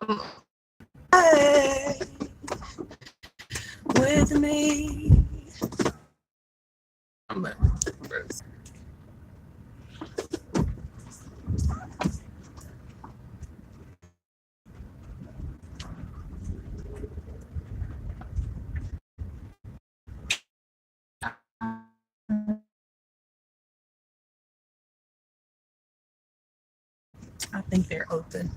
Hey, with me. I think they're open.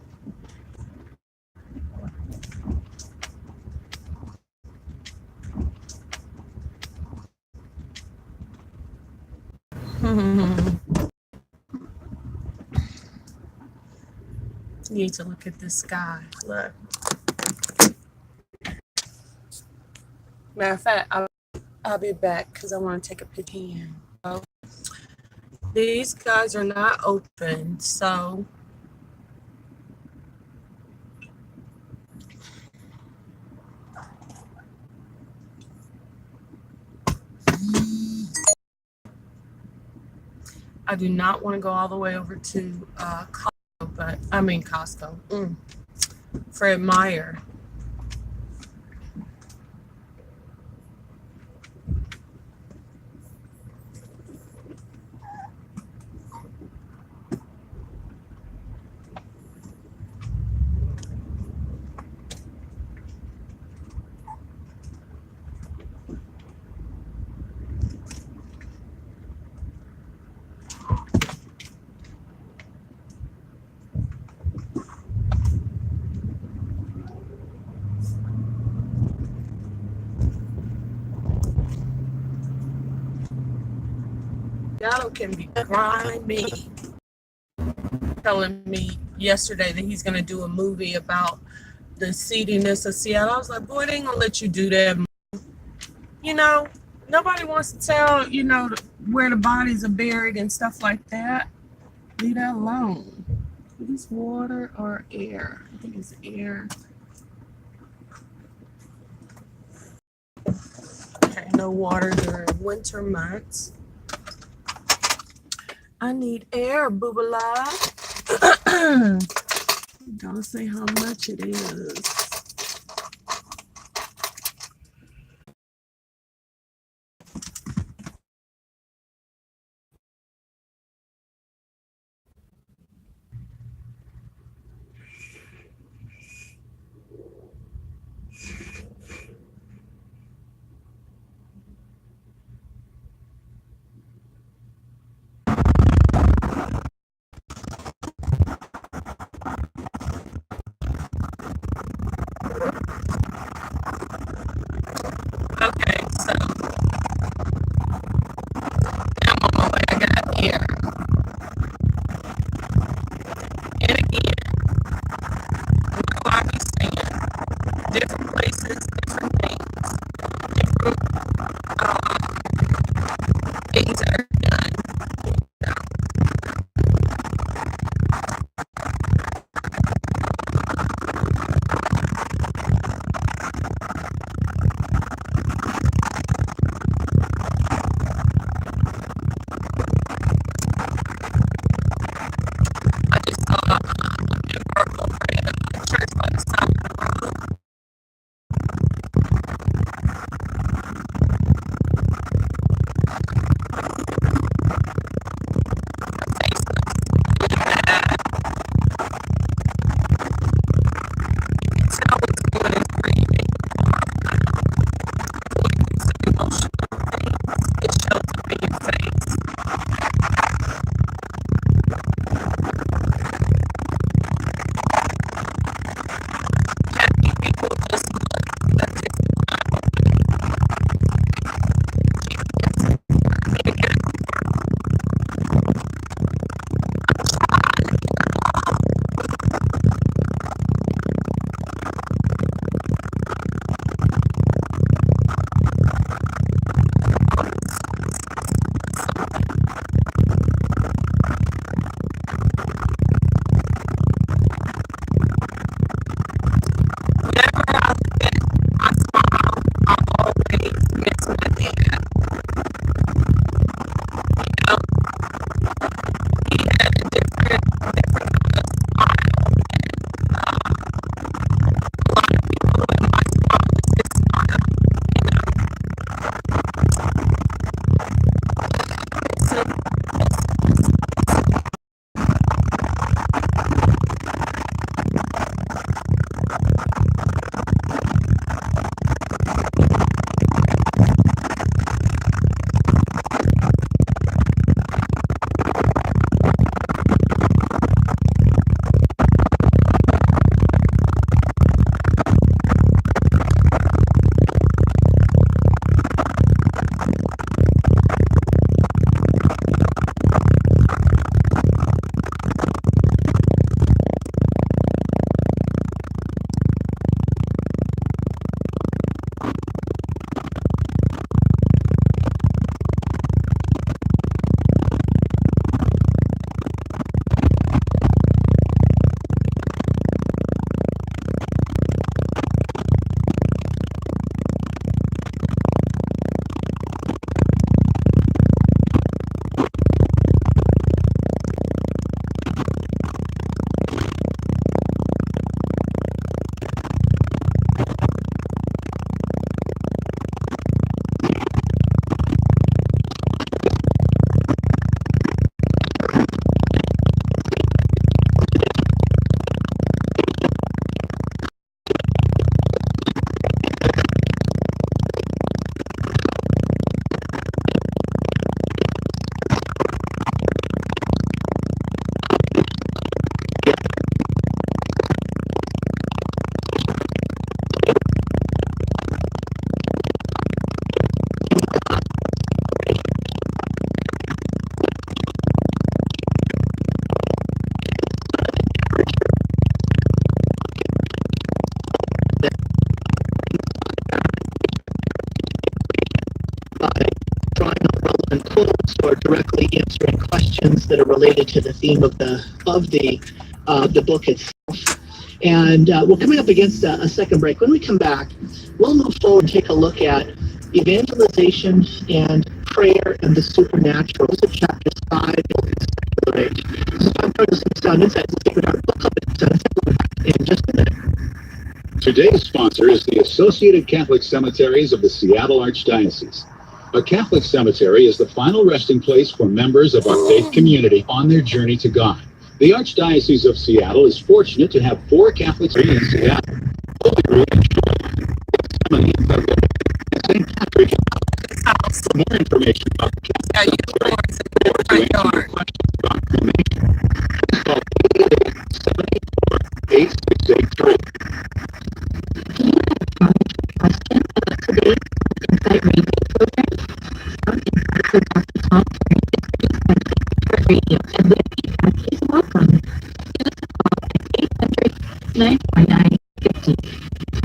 You need to look at the sky. Look. Matter of fact, I'll be back because I want to take a picture. So, these guys are not open, so I do not want to go all the way over to Costco, Fred Meyer. Y'all can be crying me, telling me yesterday that he's going to do a movie about the seediness of Seattle. I was like, boy, they ain't going to let you do that. You know, nobody wants to tell, where the bodies are buried and stuff like that. Leave that alone. Is this water or air? I think it's air. Okay, no water during winter months. I need air, boobala. Don't say how much it is. on quotes or directly answering questions that are related to the theme of the book itself. And we're coming up against a second break. When we come back, we'll move forward and take a look at evangelization and prayer and the supernatural. Those are chapters 5 and secular age. So I'm part of some sound insights. We'll take our book club in just a minute. Today's sponsor is the Associated Catholic Cemeteries of the Seattle Archdiocese. A Catholic cemetery is the final resting place for members of our faith community on their journey to God. The Archdiocese of Seattle is fortunate to have 4 Catholic cemeteries in Seattle. Holy Rood, St. Patrick. For more information about the Catholic cemetery, or to answer your questions about cremation, please call 888-784-8683. Question about today's Insight Radio program. Some insights with Dr. Tom Curry is produced by Impact Radio, and their feedback is welcome. Give us a call at 800-949-50.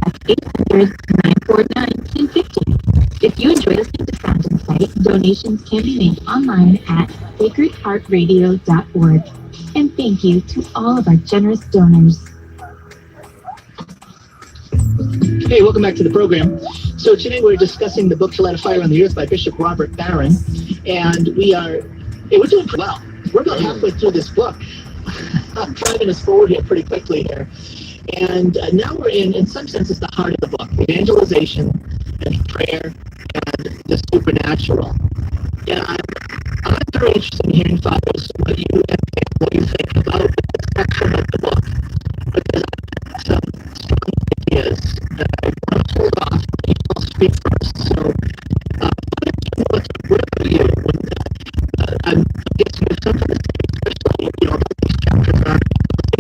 That's 800-949-1050. If you enjoy listening to Sound Insight, donations can be made online at sacredheartradio.org. And thank you to all of our generous donors. Hey, welcome back to the program. So today we're discussing the book To Light a Fire on the Earth by Bishop Robert Barron, and we're doing pretty well. We're about halfway through this book. I'm driving us forward here pretty quickly here. And now we're in some senses, the heart of the book, evangelization and prayer and the supernatural. And I'm very interested in hearing, fathers, what you think about this section of the book, because I have some strong ideas that I want to hold off. I'll speak first. So, what about you? I'm guessing there's something to say, especially, about these chapters on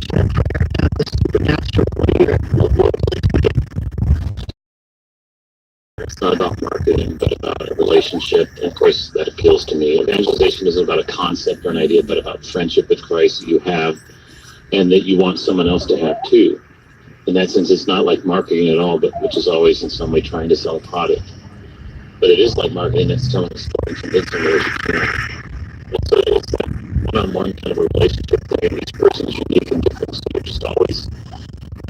evangelization and prayer and the supernatural. It's not about marketing, but about a relationship. And of course, that appeals to me. Evangelization isn't about a concept or an idea, but about friendship with Christ that you have and that you want someone else to have too. In that sense, it's not like marketing at all, but which is always in some way trying to sell a product. But it is like marketing that's telling a story, convincing relationship. It's that one-on-one kind of a relationship thing, and each person is unique and different, so you're just always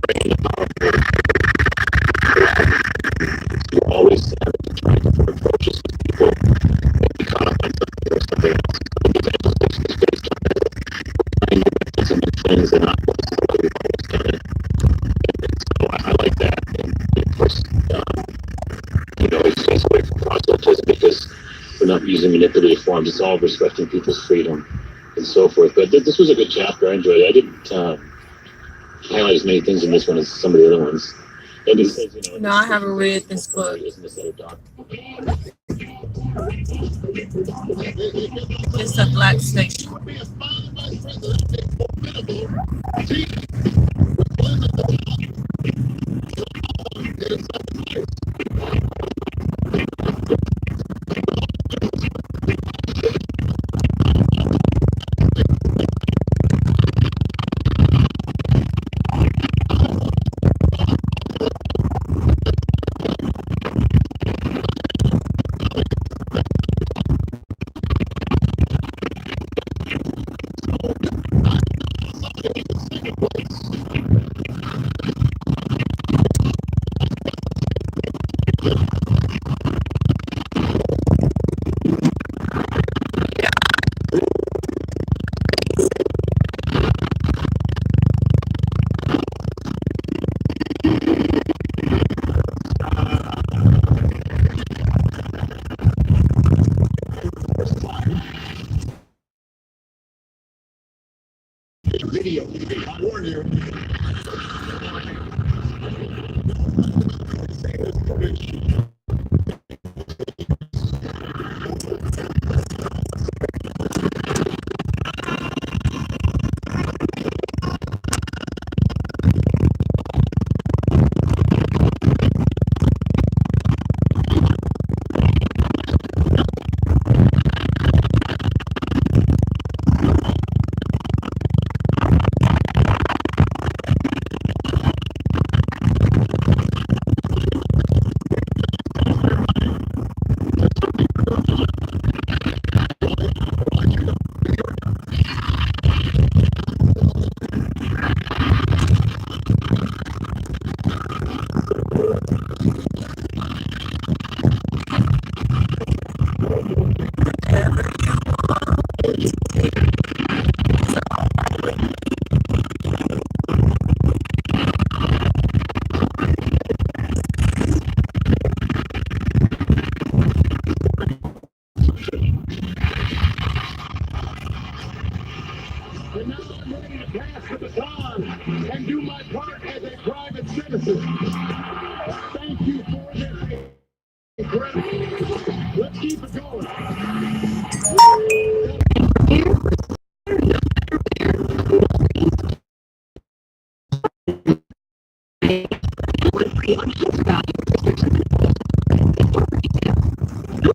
bringing the power forward. You're always trying different approaches with people and be caught up on something or something else. So evangelization is based on that. Trying new methods and new things and not what is the way we've always done it. And so I like that. And of course, it stays away from proselytism because we're not using manipulative forms. It's all respecting people's freedom and so forth. But this was a good chapter. I enjoyed it. I didn't highlight as many things in this one as some of the other ones. And because, No, I haven't read this book. It's a black station. Video. I warn you. Thank you for this incredible. Let's keep it going.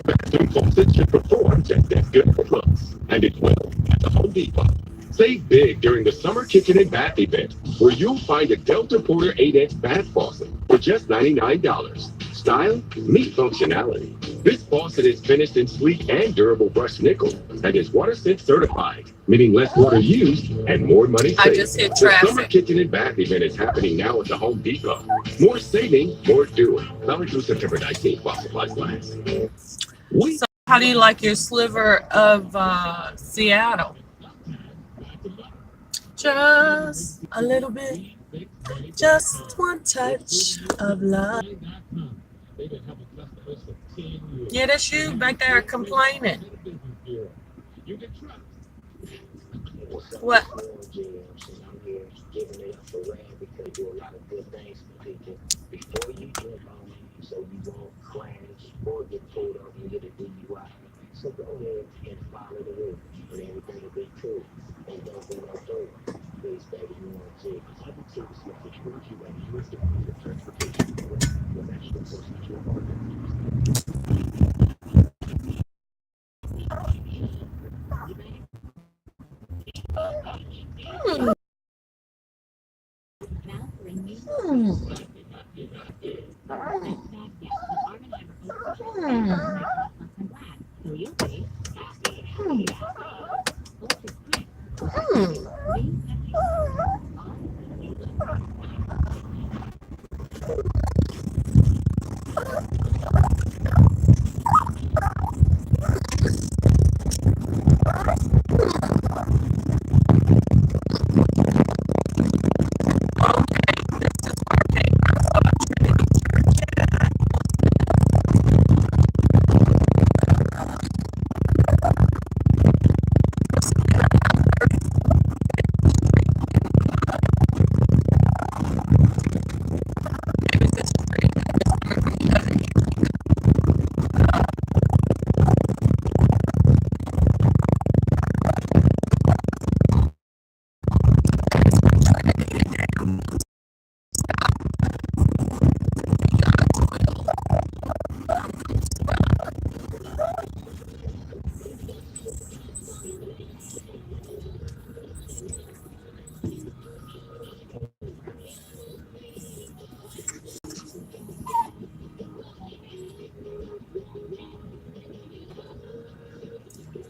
Bathroom faucets should perform just as good for looks, and it will at the Home Depot. Save big during the Summer Kitchen and Bath event, where you'll find a Delta Porter 8-inch bath faucet for just $99. Style meets functionality. This faucet is finished in sleek and durable brushed nickel and is WaterSense certified, meaning less water used and more money saved. I just hit The Summer traffic. Kitchen and Bath event is happening now at the Home Depot. More saving, more doing. Valid through September 19th while supplies last. So, how do you like your sliver of Seattle? Just a little bit, just one touch of love. Yeah, that's you back there complaining. What? Hmm. Hmm.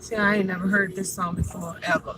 See, I ain't never heard this song before, ever.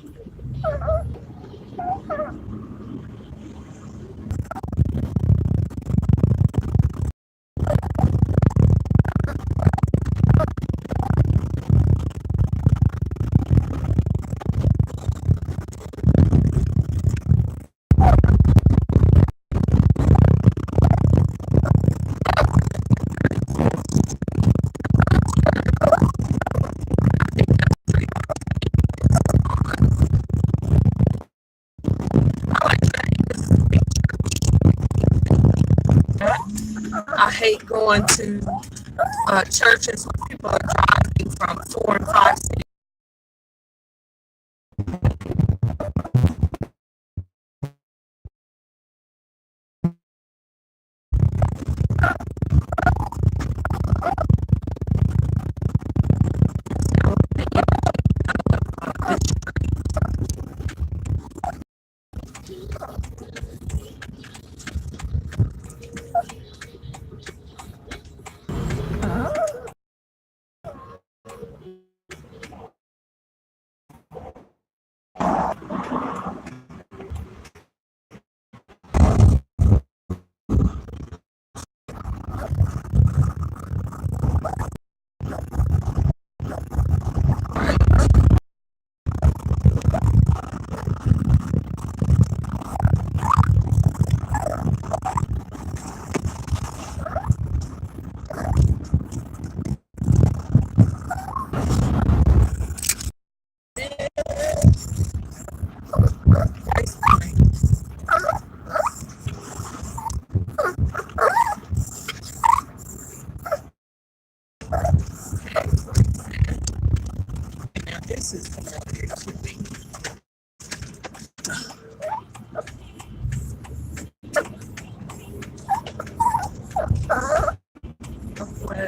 I hate going to churches where people are driving from 4 and 5 cities.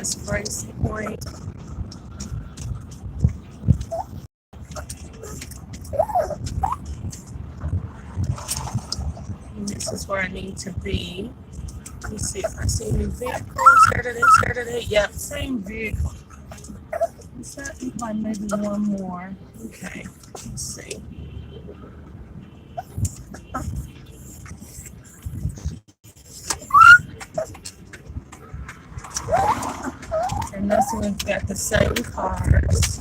this brace point. And this is where I need to be. Let me see if I see any vehicles. There it is. Yep, same vehicle. Is that like maybe one more? Okay, let's see. And this one's got the same cars.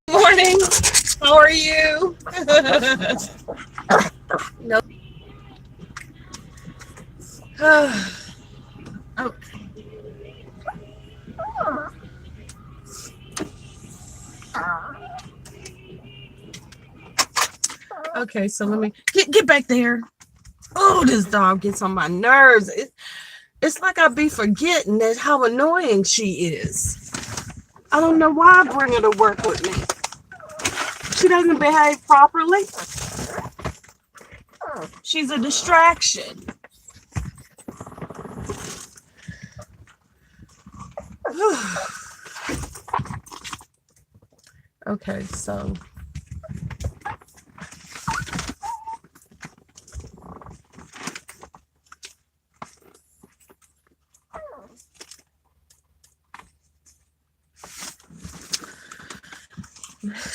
Morning. How are you? Nope. Oh. Okay, so let me get back there. Oh, this dog gets on my nerves. It's like I be forgetting that how annoying she is. I don't know why I bring her to work with me. She doesn't behave properly. She's a distraction. Okay, so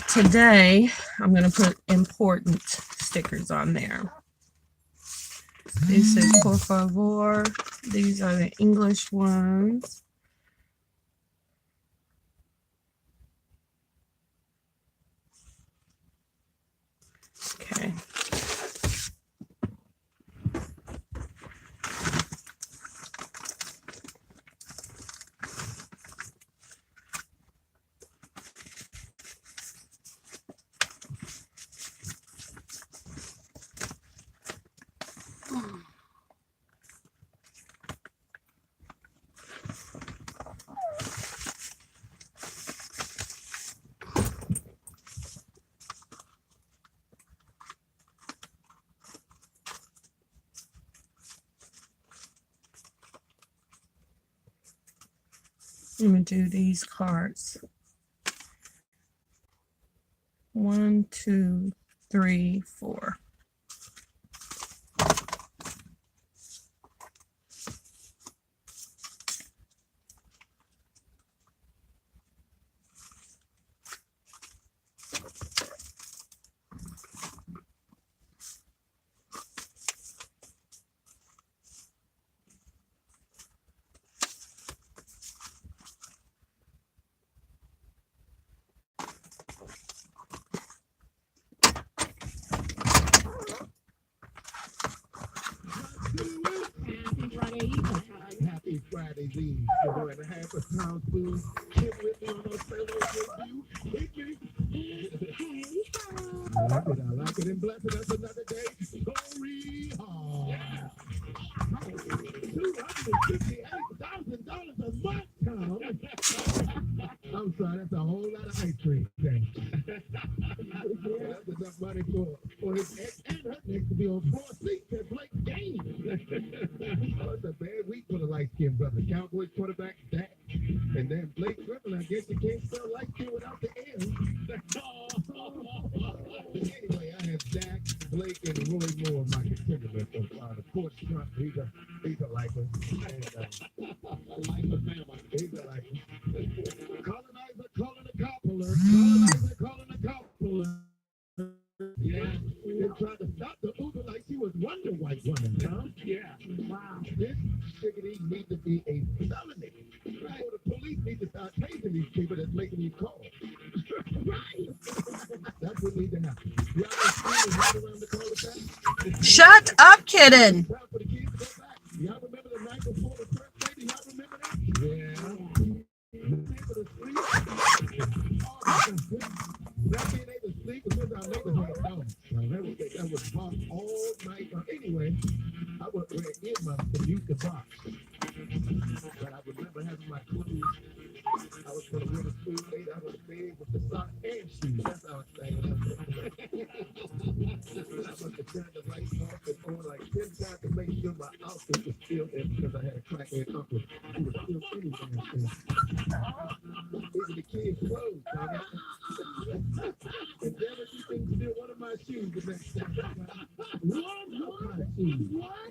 today I'm going to put important stickers on there. This is por favor. These are the English ones. Okay. I'm going to do these cards. 1, 2, 3, 4. Happy Friday Eve. You're going to have a pound food. Get with me on those fellows with you. I like it and bless it. That's another day. Glory hard. $258,000 a month, Tom. I'm sorry, that's a whole lot of ice cream. That's enough money for his ex and her next to be on 4 seats at Blake's game. Oh, it's a bad week for the light-skinned brother. Cowboys quarterback Dak, and then Blake Griffin. I guess you can't spell light-skin without the N. Anyway, I have Dak, Blake, and Roy Moore, my contender of the Porch Trump. He's a lifer. And he's a lifer. Colonizer calling a coupler. Colonizer calling a coupler. Yeah, they tried to stop the Uber like she was Wonder White woman, huh? Yeah. Wow. This chickadee needs to be a felony. Right. Or the police need to start tasing these people that's making these calls. Right. That's what needs to happen. Y'all been right around the cul-de-sac? Shut up, kitten. That was box all night. Anyway, I was wearing earmuffs to use the box. But I remember having my clothes. I was going to wear the food laid out on the bed with the socks and shoes. That's how I stayed up. I must have turned the lights off and on like 10 times to make sure my outfit was still in because I had a crackhead uncle who was still anything. These are the kids' clothes, Tommy. And then if you think steal one of my shoes the next time. What?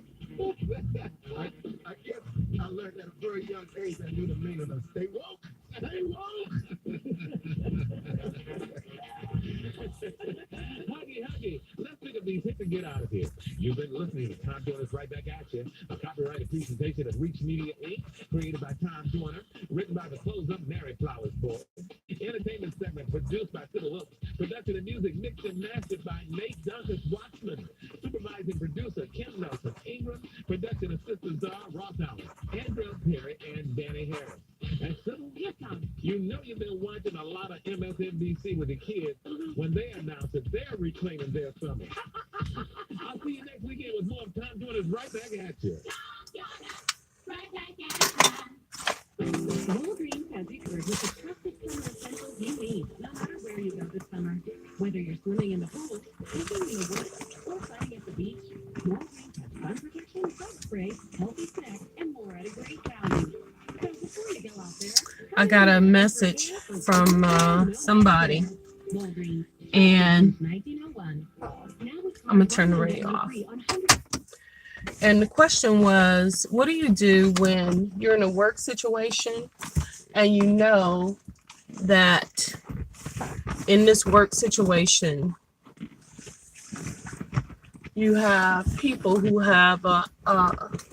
I guess I learned at a very young age I knew the meaning of stay woke. Stay woke. Huggy, let's pick up these hits and get out of here. You've been listening to Tom Joyner's Right Back at You, a copyrighted presentation of Reach Media Inc., created by Tom Joyner, written by the close-up Mary Flowers Board. Entertainment segment produced by Sybil Wilkes, production and music mixed and mastered by Nate Duncan Watchman, supervising producer Kim Nelson Ingram, production assistants are Ross Allen, Andrew Perry, and Danny Harris. And Sybil, yes, Tom, you know you've been watching a lot of MSNBC with the kids when they announce that they're reclaiming their summer. I'll see you next weekend with more of Tom Joyner's Right Back at You. Right back at you. Walgreens has you covered with the trusted summer essentials you need, no matter where you go this summer. Whether you're swimming in the pool, fishing in the woods, or playing at the beach, Walgreens has sun protection, bug spray, healthy snacks, and more at a great value. So before you go out there, I got a message from somebody, and I'm gonna turn the radio off. And the question was, what do you do when you're in a work situation and you know that in this work situation you have people who have a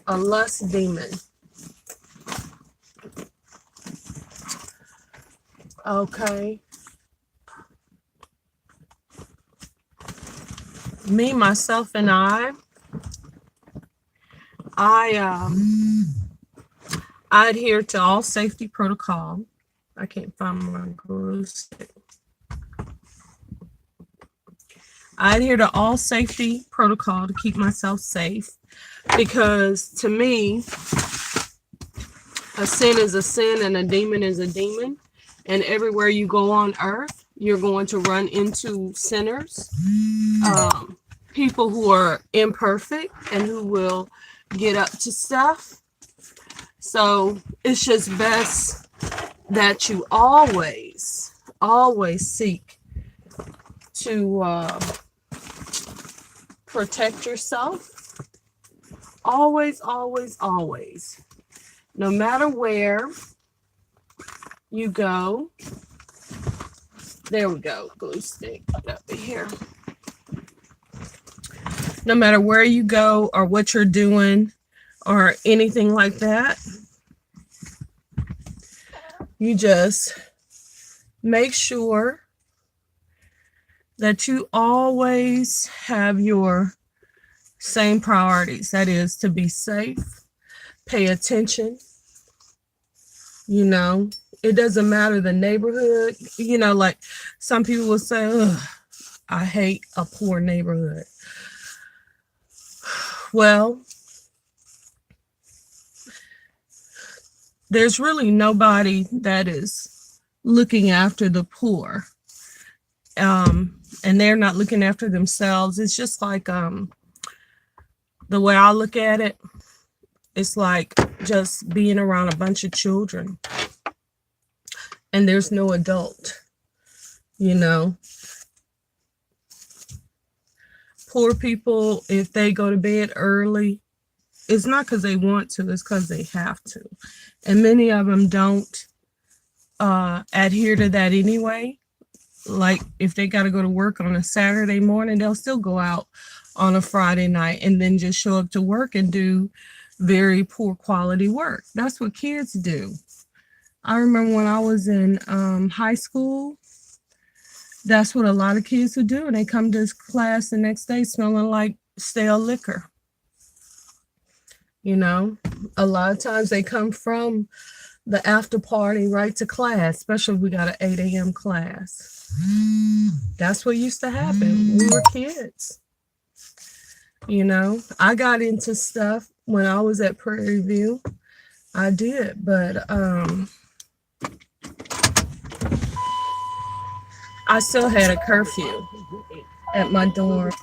lust demon? Okay. Me, myself, and I adhere to all safety protocol. I can't find my glue stick. I adhere to all safety protocol to keep myself safe, because to me, a sin is a sin and a demon is a demon. And everywhere you go on earth, you're going to run into sinners, people who are imperfect and who will get up to stuff. So it's just best that you always seek to protect yourself. Always. No matter where you go. There we go. Glue stick up here. No matter where you go or what you're doing or anything like that, you just make sure that you always have your same priorities. That is to be safe, pay attention. You know, it doesn't matter the neighborhood. You know, like some people will say, ugh, I hate a poor neighborhood. Well, there's really nobody that is looking after the poor. And they're not looking after themselves. It's just like the way I look at it, it's like just being around a bunch of children and there's no adult, you know. Poor people, if they go to bed early, it's not because they want to, it's because they have to. And many of them don't adhere to that anyway. Like if they got to go to work on a Saturday morning, they'll still go out on a Friday night and then just show up to work and do very poor quality work. That's what kids do. I remember when I was in high school, that's what a lot of kids would do. And they come to class the next day smelling like stale liquor. You know, a lot of times they come from the after party right to class, especially if we got an 8 a.m. class. That's what used to happen when we were kids. You know, I got into stuff when I was at Prairie View. I did, but I still had a curfew at my dorm.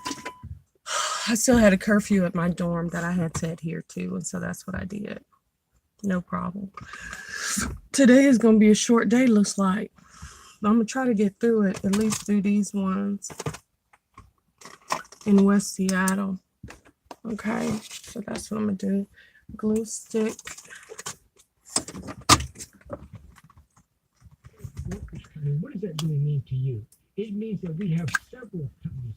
I still had a curfew at my dorm that I had to adhere to, and so that's what I did. No problem. Today is going to be a short day, looks like. I'm going to try to get through it, at least through these ones in West Seattle. Okay, so that's what I'm going to do. Glue stick. What does that really mean to you? It means that we have several companies.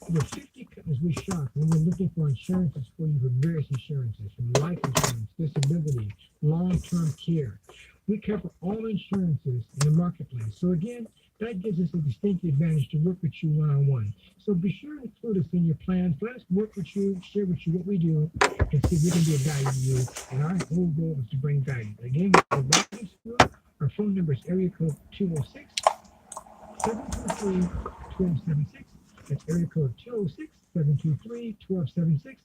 Over 50 companies we shop when we're looking for insurances for you for various insurances, from life insurance, disability, long-term care. We cover all insurances in the marketplace. So again, that gives us a distinct advantage to work with you one-on-one. So be sure to include us in your plans. Let us work with you, share with you what we do, and see if we can be of value to you. And our whole goal is to bring value. Again, our phone number is area code 206-723-1276. That's area code 206-723-1276.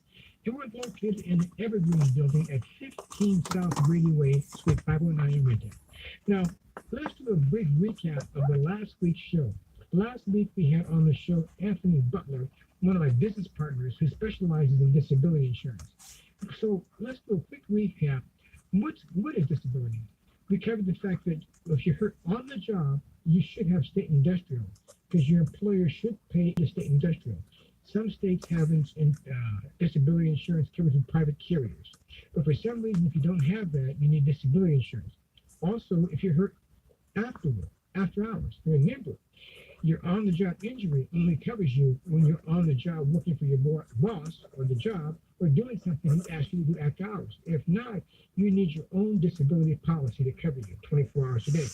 And we're located in the Evergreen building at 15 South Brady Way, Suite 509 in Renton. Now, let's do a brief recap of the last week's show. Last week, we had on the show Anthony Butler, one of my business partners who specializes in disability insurance. So let's do a quick recap. What is disability? We covered the fact that if you're hurt on the job, you should have state industrial because your employer should pay the state industrial. Some states have disability insurance covered through private carriers. But for some reason, if you don't have that, you need disability insurance. Also, if you're hurt after hours, remember, your on-the-job injury only covers you when you're on the job working for your boss or the job or doing something he asks you to do after hours. If not, you need your own disability policy to cover you 24 hours a day.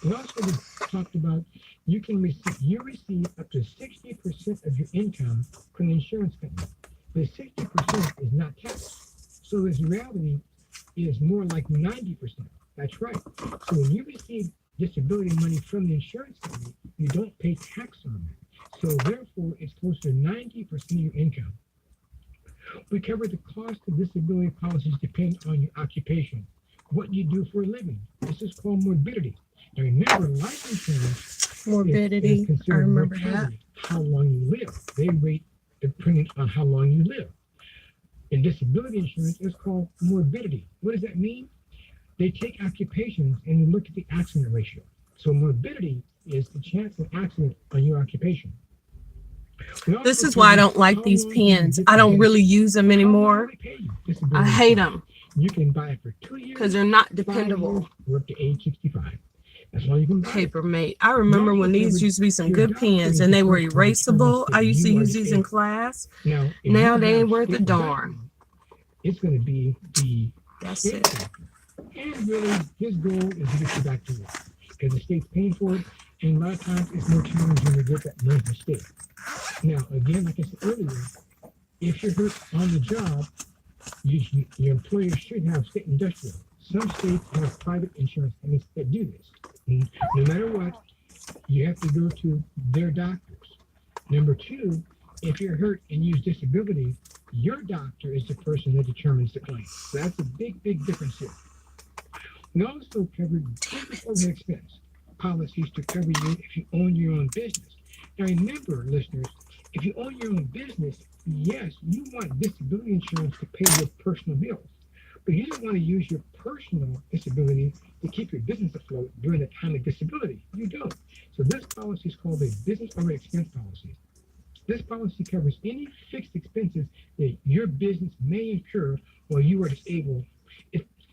We also talked about you receive up to 60% of your income from the insurance company. The 60% is not taxed. So this reality is more like 90%. That's right. So when you receive disability money from the insurance company, you don't pay tax on it. So therefore, it's close to 90% of your income. We covered the cost of disability policies depend on your occupation, what you do for a living. This is called morbidity. Now remember, life insurance Morbidity, is considered I remember mortality, how long you live. They rate depending on how long you live. And disability insurance is called morbidity. What does that mean? They take occupations and they look at the accident ratio. So morbidity is the chance of accident on your occupation. This is why I don't like these pens. I don't really use them anymore. I hate them. You can buy it for 2 years because they're not dependable. Or up to age 65. That's all you can buy. Papermate. I remember when these used to be some good pens and they were erasable. I used to use these in class. Now they ain't worth a darn. It's going to be That's it. And really, his goal is to get you back to work because the state's paying for it, and a lot of times it's more challenging to get that money from the state. Now, again, like I said earlier, if you're hurt on the job, your employer should have state industrial. Some states have private insurance companies that do this. And no matter what, you have to go to their doctors. Number two, if you're hurt and use disability, your doctor is the person that determines the claim. So that's a big, big difference here. We also covered business overhead expense policies to cover you if you own your own business. Now remember, listeners, if you own your own business, yes, you want disability insurance to pay your personal bills, but you don't want to use your personal disability to keep your business afloat during the time of disability. You don't. So this policy is called a business overhead expense policy. This policy covers any fixed expenses that your business may incur while you are disabled,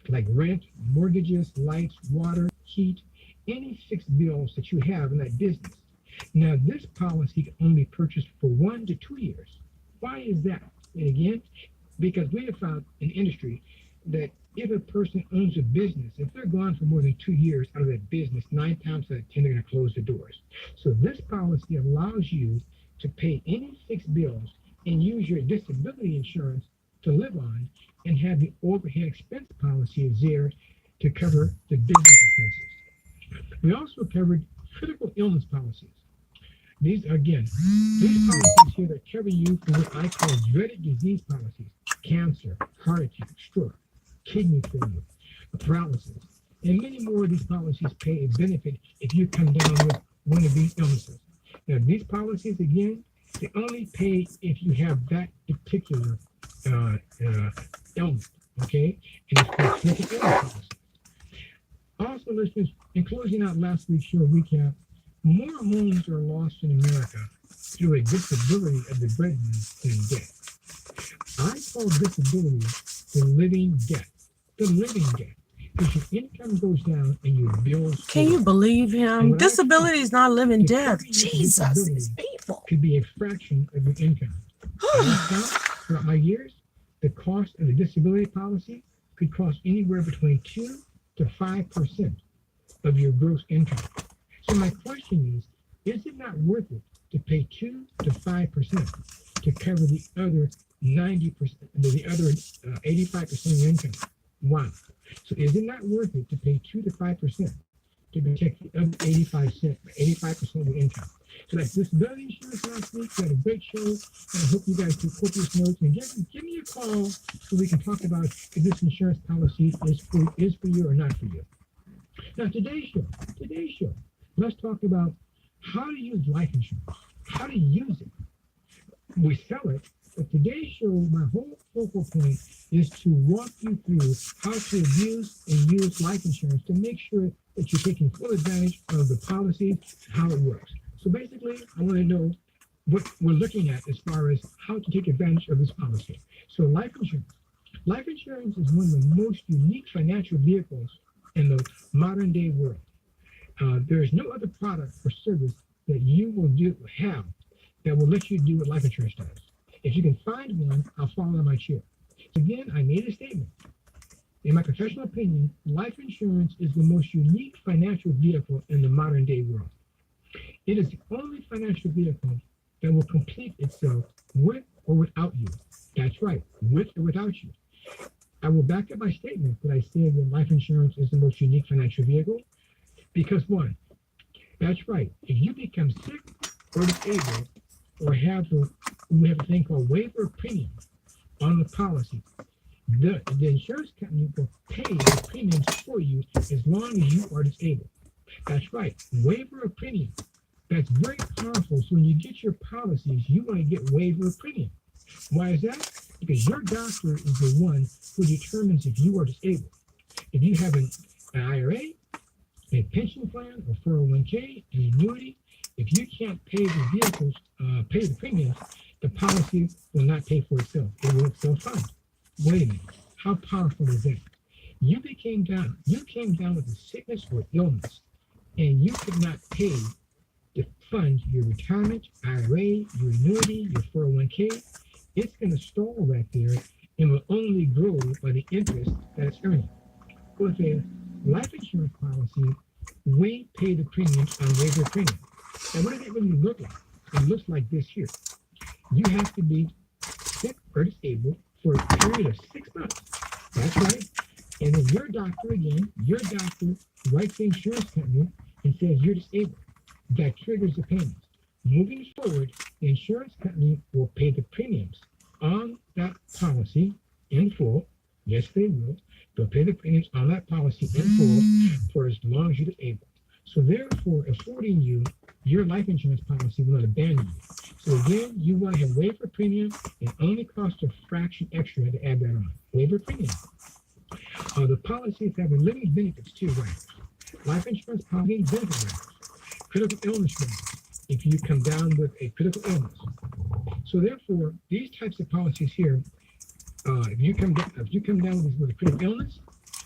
like rent, mortgages, lights, water, heat, any fixed bills that you have in that business. Now, this policy can only be purchased for 1 to 2 years. Why is that? And again, because we have found in the industry that if a person owns a business, if they're gone for more than 2 years out of that business, 9 times out of 10, they're going to close the doors. So this policy allows you to pay any fixed bills and use your disability insurance to live on and have the overhead expense policy is there to cover the business expenses. We also covered critical illness policies. These policies here that cover you for what I call dreaded disease policies: cancer, heart attack, stroke, kidney failure, paralysis, and many more of these policies pay a benefit if you come down with one of these illnesses. Now, these policies, again, they only pay if you have that particular illness, okay? And it's called critical illness policy. Also, listeners, in closing out last week's show recap, more homes are lost in America through a disability of the breadwinner than death. I call disability the living death. The living death. Because your income goes down and your bills. Can you believe him? Disability is not living death. Jesus, these people. Could be a fraction of your income. Throughout my years, the cost of the disability policy could cost anywhere between 2 to 5% of your gross income. So my question is it not worth it to pay 2 to 5% to cover the other 90%, the other 85% of your income? Why? So is it not worth it to pay 2 to 5% to protect the other 85% of your income? So that's disability insurance last week. We had a great show, and I hope you guys took copious notes. And give me a call so we can talk about if this insurance policy is for you or not for you. Now, today's show, let's talk about how to use life insurance, how to use it. We sell it, but today's show, my whole focal point is to walk you through how to abuse and use life insurance to make sure that you're taking full advantage of the policy, how it works. So basically, I want to know what we're looking at as far as how to take advantage of this policy. So life insurance. Life insurance is one of the most unique financial vehicles in the modern day world. There is no other product or service that you will have that will let you do what life insurance does. If you can find one, I'll follow on my chair. Again, I made a statement. In my professional opinion, life insurance is the most unique financial vehicle in the modern day world. It is the only financial vehicle that will complete itself with or without you. That's right, with or without you. I will back up my statement that I said that life insurance is the most unique financial vehicle because one, that's right, if you become sick or disabled or we have a thing called waiver of premium on the policy, the insurance company will pay the premiums for you as long as you are disabled. That's right, waiver of premium. That's very powerful. So when you get your policies, you want to get waiver of premium. Why is that? Because your doctor is the one who determines if you are disabled. If you have an IRA, a pension plan, or 401k, an annuity, if you can't pay the premiums, the policy will not pay for itself. It will self-fund. Wait a minute. How powerful is that? You came down with a sickness or illness, and you could not pay to fund your retirement, IRA, your annuity, your 401k. It's going to stall right there and will only grow by the interest that it's earning. With a life insurance policy, we pay the premiums on waiver premium. And what does it really look like? It looks like this here. You have to be sick or disabled for a period of 6 months. That's right. And then your doctor writes the insurance company and says you're disabled. That triggers the payments. Moving forward, the insurance company will pay the premiums on that policy in full. Yes, they will. They'll pay the premiums on that policy in full for as long as you're able. So therefore, affording you your life insurance policy will not abandon you. So again, you want to have waiver premium. It only costs a fraction extra to add that on. Waiver premium. The policies have a living benefits too, right? Life insurance policy benefit riders. Critical illness riders, if you come down with a critical illness. So therefore, these types of policies here, if you come down with a critical illness,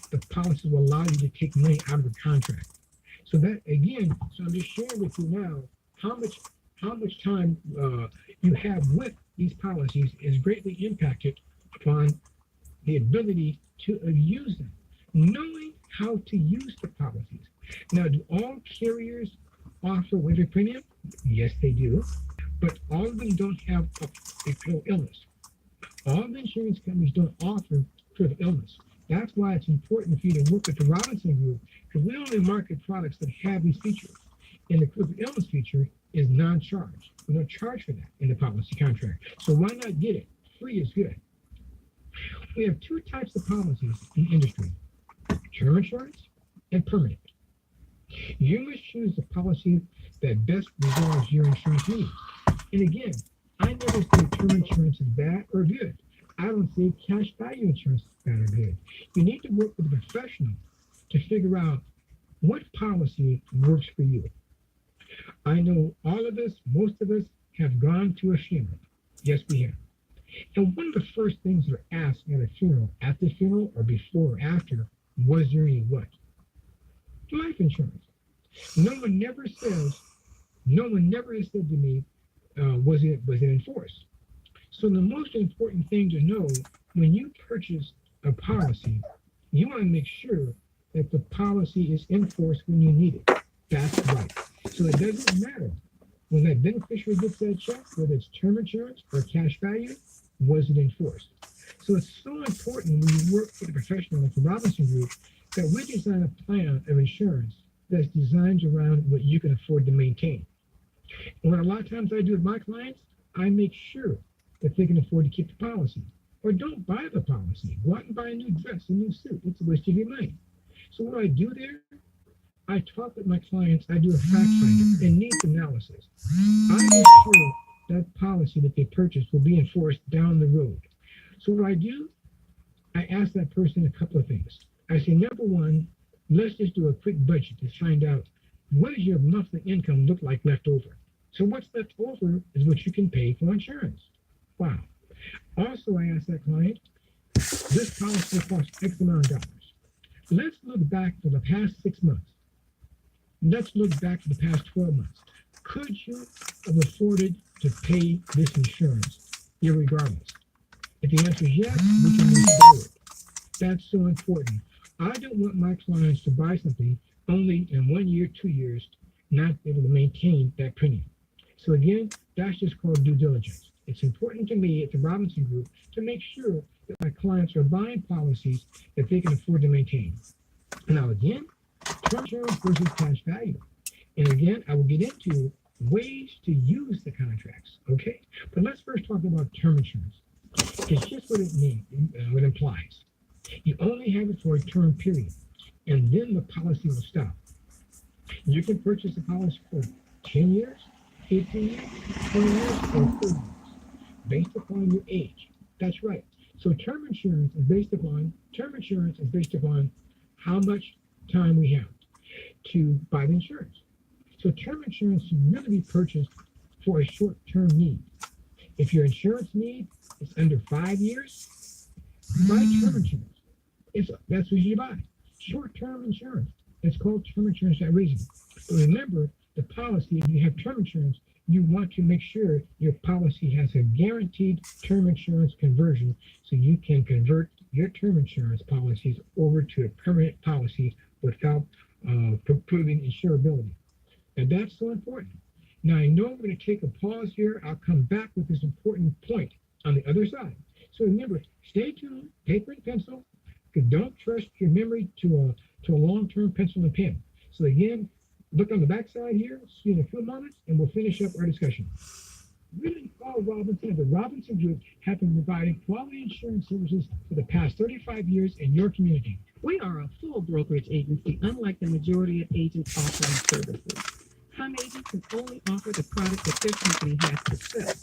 the policy will allow you to take money out of the contract. So that again, so I'm just sharing with you now how much time you have with these policies is greatly impacted upon the ability to use them, knowing how to use the policies. Now, do all carriers offer waiver premium? Yes, they do, but all of them don't have a critical illness. All the insurance companies don't offer critical illness. That's why it's important for you to work with the Robinson Group, because we only market products that have these features. And the critical illness feature is non-charge. We don't charge for that in the policy contract. So why not get it? Free is good. We have two types of policies in the industry: term insurance and permanent. You must choose the policy that best resolves your insurance needs. And again, I never say term insurance is bad or good. I don't say cash value insurance is bad or good. You need to work with a professional to figure out what policy works for you. I know all of us, most of us, have gone to a funeral. Yes, we have. And one of the first things that are asked at the funeral or before or after, was there any what? Life insurance. No one never has said to me, was it enforced? So the most important thing to know when you purchase a policy, you want to make sure that the policy is enforced when you need it. That's right. So it doesn't matter when that beneficiary gets that check, whether it's term insurance or cash value, was it enforced? So it's so important when you work with a professional like the Robinson Group that we design a plan of insurance that's designed around what you can afford to maintain. And what a lot of times I do with my clients, I make sure that they can afford to keep the policy. Or don't buy the policy. Go out and buy a new dress, a new suit. It's a waste of your money. So what do I do there? I talk with my clients. I do a fact finder and needs analysis. I make sure that policy that they purchased will be enforced down the road. So what I do, I ask that person a couple of things. I say, number one, let's just do a quick budget to find out what does your monthly income look like left over. So what's left over is what you can pay for insurance. Wow. Also, I ask that client, this policy will cost X amount of dollars. Let's look back for the past 6 months. Let's look back for the past 12 months. Could you have afforded to pay this insurance irregardless? If the answer is yes, we can move forward. That's so important. I don't want my clients to buy something only in 1 year, 2 years, not able to maintain that premium. So again, that's just called due diligence. It's important to me at the Robinson Group to make sure that my clients are buying policies that they can afford to maintain. Now again, term insurance versus cash value. And again, I will get into ways to use the contracts, okay? But let's first talk about term insurance. It's just what it means, what it implies. You only have it for a term period, and then the policy will stop. You can purchase a policy for 10 years, 15 years, 20 years, or 30 years, based upon your age. That's right. So term insurance is based upon how much time we have to buy the insurance. So term insurance should really be purchased for a short-term need. If your insurance need is under 5 years, buy term insurance. That's what you buy. Short-term insurance. It's called term insurance for that reason. But remember, the policy, if you have term insurance, you want to make sure your policy has a guaranteed term insurance conversion so you can convert your term insurance policies over to a permanent policy without proving insurability. And that's so important. Now, I know we're going to take a pause here. I'll come back with this important point on the other side. So remember, stay tuned, paper and pencil, because don't trust your memory to a long-term pencil and pen. So again, look on the back side here, see you in a few moments, and we'll finish up our discussion. Really, Paul Robinson and the Robinson Group have been providing quality insurance services for the past 35 years in your community. We are a full brokerage agency, unlike the majority of agents offering services. Some agents can only offer the product that their company has to sell.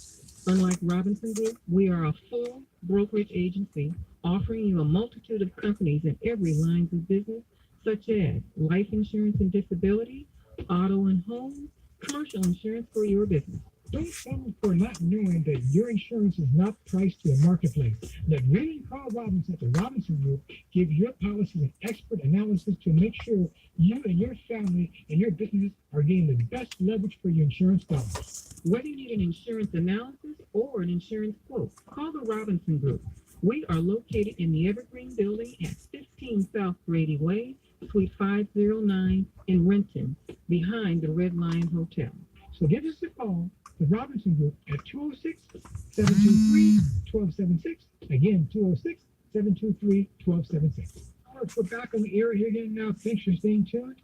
Unlike Robinson Group, we are a full brokerage agency offering you a multitude of companies in every line of business, such as life insurance and disability, auto and home, commercial insurance for your business. Don't settle for not knowing that your insurance is not priced to a marketplace. Let Ray and Carl Robinson at the Robinson Group give your policies an expert analysis to make sure you and your family and your business are getting the best leverage for your insurance dollars. Whether you need an insurance analysis or an insurance quote, call the Robinson Group. We are located in the Evergreen Building at 15 South Grady Way, Suite 509 in Renton, behind the Red Lion Hotel. So give us a call, the Robinson Group, at 206-723-1276. Again, 723-1276. All right, we're back on the air here again now. Thanks for staying tuned.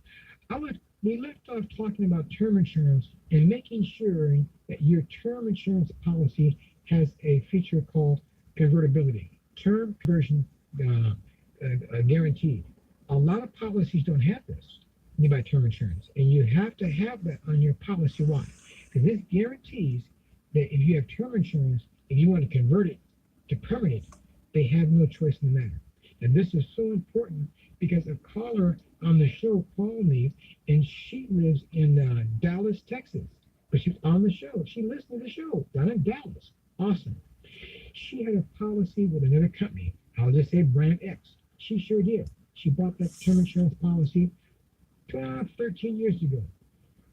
We left off talking about term insurance and making sure that your term insurance policy has a feature called convertibility, term conversion guaranteed. A lot of policies don't have this. You buy term insurance, and you have to have that on your policy. Why? Because this guarantees that if you have term insurance, if you want to convert it to permanent, they have no choice in the matter. And this is so important because a caller on the show called me, and she lives in Dallas, Texas. But she's on the show. She listened to the show down in Dallas. Awesome. She had a policy with another company. I'll just say brand X. She sure did. She bought that term insurance policy 13 years ago.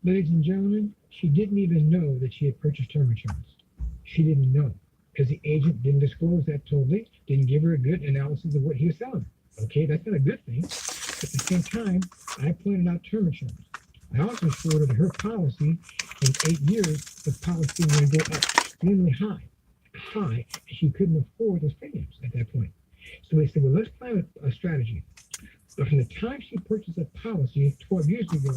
Ladies and gentlemen, she didn't even know that she had purchased term insurance. She didn't know because the agent didn't disclose that totally, didn't give her a good analysis of what he was selling. Okay, that's not a good thing. At the same time, I pointed out term insurance. I also showed her that her policy in 8 years, the policy would go up extremely high, and she couldn't afford those premiums at that point. So we said, well, let's plan a strategy. But from the time she purchased that policy 12 years ago,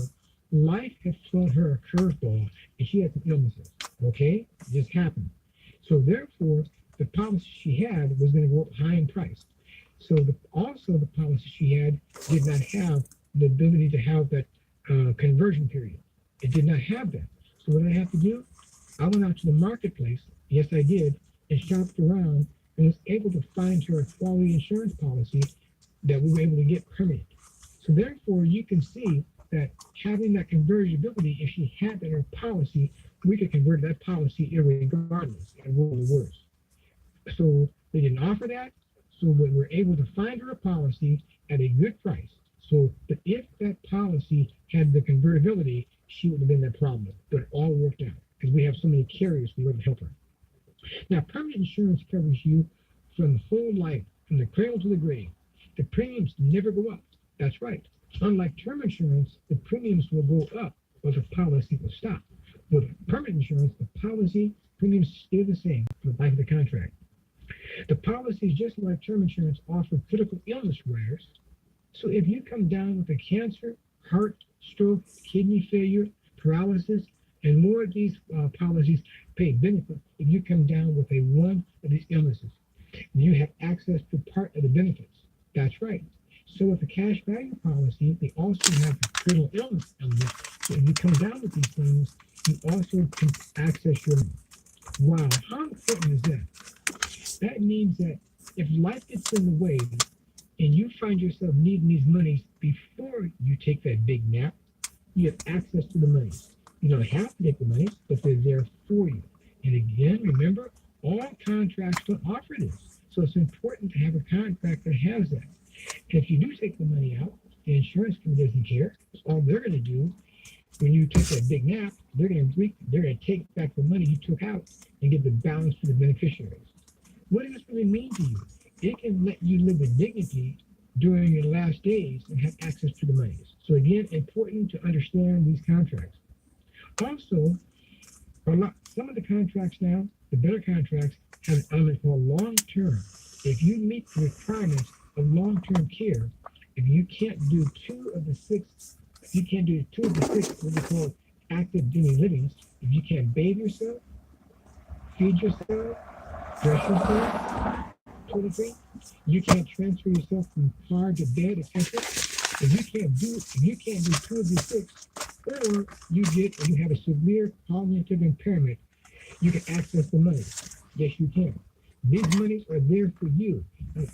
life had thrown her a curveball, and she had some illnesses. Okay, it just happened. So therefore, the policy she had was going to go up high in price. So also the policy she had did not have the ability to have that conversion period. It did not have that. So what did I have to do? I went out to the marketplace. Yes, I did, and shopped around and was able to find her a quality insurance policy that we were able to get permanent. So therefore, you can see that having that convertibility, if she had that in her policy, we could convert that policy irregardless and roll the worst. So they didn't offer that. So we were able to find her a policy at a good price. So but if that policy had the convertibility, she would have been that problem. But it all worked out because we have so many carriers we would help her. Now, permanent insurance covers you from whole life, from the cradle to the grave. The premiums never go up. That's right. Unlike term insurance, the premiums will go up or the policy will stop. With permanent insurance, the policy premiums stay the same for the life of the contract. The policies, just like term insurance, offer critical illness riders. So if you come down with a cancer, heart, stroke, kidney failure, paralysis, and more of these policies pay benefit if you come down with one of these illnesses. You have access to part of the benefits. That's right. So with the cash value policy, they also have the critical illness element. So if you come down with these things, you also can access your money. Wow, how important is that? That means that if life gets in the way and you find yourself needing these monies before you take that big nap, you have access to the money. You don't have to take the money, but they're there for you. And again, remember, all contracts don't offer this. So it's important to have a contract that has that. And if you do take the money out, the insurance company doesn't care. All they're going to do when you take that big nap, they're going to take back the money you took out and give the balance to the beneficiaries. What does this really mean to you? It can let you live with dignity during your last days and have access to the monies. So again, important to understand these contracts. Also, some of the contracts now, the better contracts, have an element called long-term. If you meet the requirements of long-term care, if you can't do two of the six, what we call active duty livings, if you can't bathe yourself, feed yourself, dress yourself, toiletry, you can't transfer yourself from car to bed, etc. If you can't do two of these six, or you have a severe cognitive impairment, you can access the money. Yes, you can. These monies are there for you.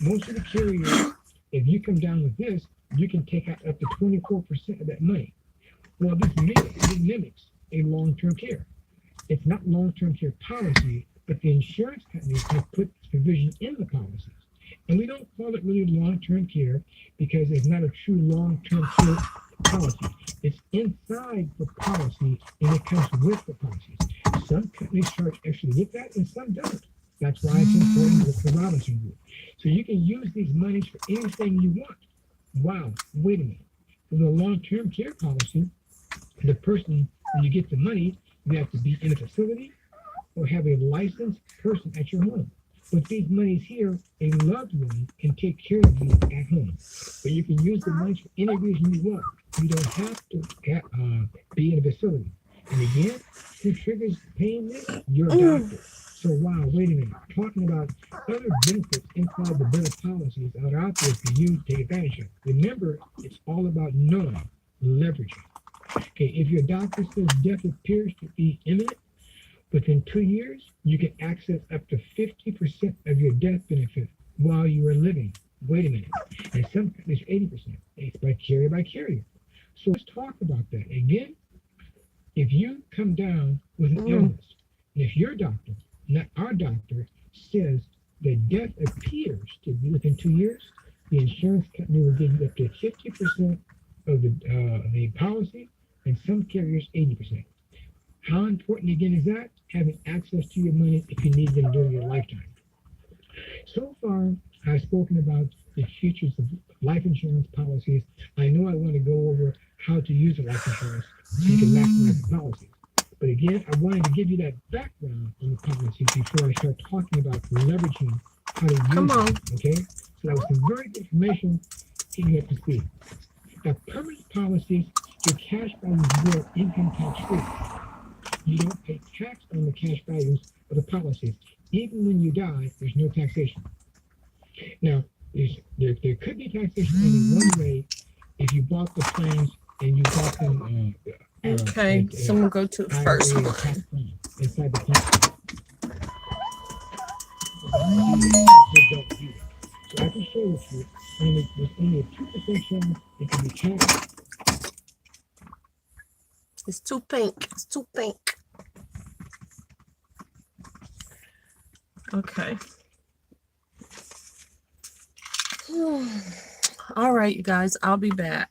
Most of the carriers, if you come down with this, you can take out up to 24% of that money. Well, this mimics a long-term care. It's not long-term care policy, but the insurance companies have put this provision in the policies. And we don't call it really long-term care because it's not a true long-term care policy. It's inside the policy and it comes with the policies. Some companies charge extra to get that and some don't. That's why it's important with the Robinson Group. So you can use these monies for anything you want. Wow, wait a minute. For the long-term care policy, the person, when you get the money, you have to be in a facility or have a licensed person at your home. But these monies here, a loved one can take care of you at home. But you can use the money for any reason you want. You don't have to be in a facility. And again, who triggers paying this? Your doctor. So wow, wait a minute. Talking about other benefits inside the bill of policies that are out there for you to take advantage of. Remember, it's all about knowing, leveraging. Okay, if your doctor says death appears to be imminent, within 2 years, you can access up to 50% of your death benefit while you are living. Wait a minute. And some countries, 80%. It's by carrier. So let's talk about that. Again, if you come down with an illness, and if your doctor, not our doctor, says that death appears to be within 2 years, the insurance company will give you up to 50% of the policy, and some carriers 80%. How important again is that? Having access to your money if you need them during your lifetime. So far, I've spoken about the features of life insurance policies. I know I want to go over how to use a life insurance so you can maximize the policies. But again, I wanted to give you that background on the policies before I start talking about leveraging how to use them. Okay? So that was some very good information getting up to speed. Now, permanent policies, your cash values will income tax free. You don't pay tax on the cash values of the policies. Even when you die, there's no taxation. Now, there could be taxation only one way if you bought the plans and you bought them. Okay, so we'll go to the first one. Inside the plan. Don't do that. So I can share with you, there's only a 2% chance it can be taxed. It's too pink. It's too pink. Okay. All right, you guys, I'll be back.